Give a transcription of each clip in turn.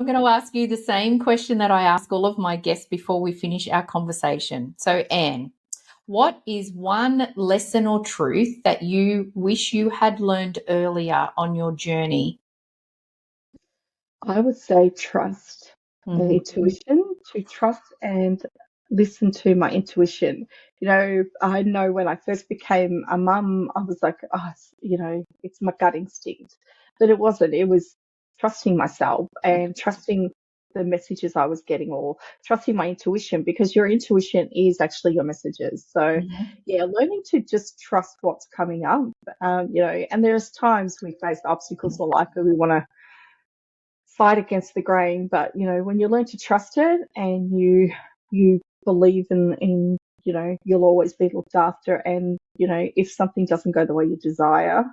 I'm going to ask you the same question that I ask all of my guests before we finish our conversation. So, Anne, what is one lesson or truth that you wish you had learned earlier on your journey? I would say trust and Mhm. intuition, to trust and listen to my intuition. I know when I first became a mum, I was like, oh, it's my gut instinct. But it wasn't. It was trusting myself and trusting the messages I was getting, or trusting my intuition, because your intuition is actually your messages. So, Mhm. yeah, learning to just trust what's coming up, and there's times we face obstacles in life where we want to fight against the grain. But when you learn to trust it, and you believe in you'll always be looked after, and if something doesn't go the way you desire,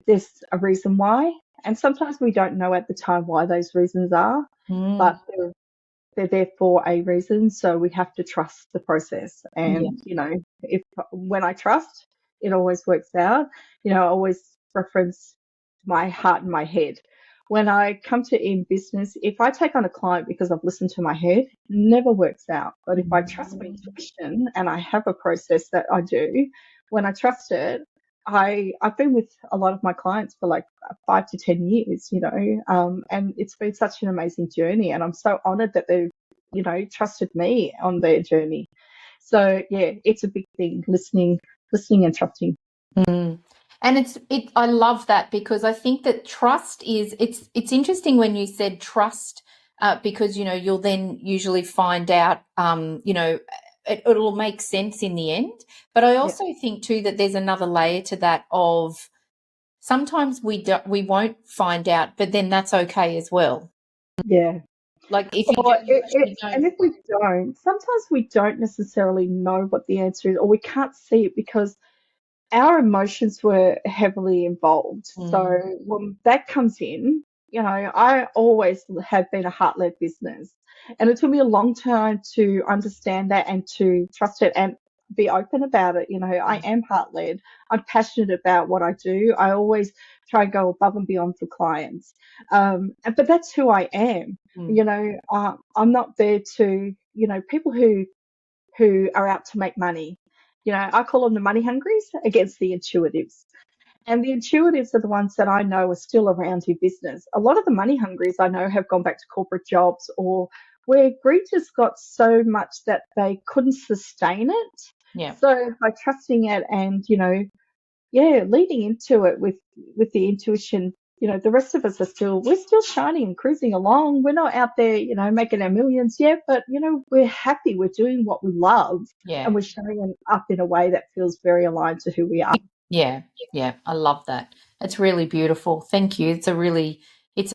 there's a reason why. And sometimes we don't know at the time why those reasons are, Mm. but they're there for a reason. So we have to trust the process. Yeah. And if when I trust, it always works out. I always reference my heart and my head. When I come to in business, if I take on a client because I've listened to my head, it never works out. But if I trust my intuition and I have a process that I do, when I trust it, I've been with a lot of my clients for like 5 to 10 years, and it's been such an amazing journey, and I'm so honoured that they've, trusted me on their journey. So yeah, it's a big thing, listening and trusting. Mm. And I love that, because I think that trust is it's interesting when you said trust, because you'll then usually find out, it'll make sense in the end. But I Yeah, also think too that there's another layer to that of sometimes we won't find out, but then that's okay as well. yeah. Like if you Or don't. and if we don't, sometimes we don't necessarily know what the answer is, or we can't see it because our emotions were heavily involved. So Mm. when that comes in, I always have been a heart-led business. And it took me a long time to understand that and to trust it and be open about it. I am heart-led. I'm passionate about what I do. I always try and go above and beyond for clients. But that's who I am. Mm. I'm not there to, people who are out to make money. I call them the money hungries against the intuitives. And the intuitives are the ones that I know are still around in business. A lot of the money hungries I know have gone back to corporate jobs, or where greed just got so much that they couldn't sustain it. Yeah. So by trusting it and, yeah, leading into it with the intuition, the rest of us we're still shining and cruising along. We're not out there, making our millions yet, but we're happy. We're doing what we love, and Yeah. we're showing up in a way that feels very aligned to who we are. Yeah. Yeah. I love that. It's really beautiful. Thank you. It's a really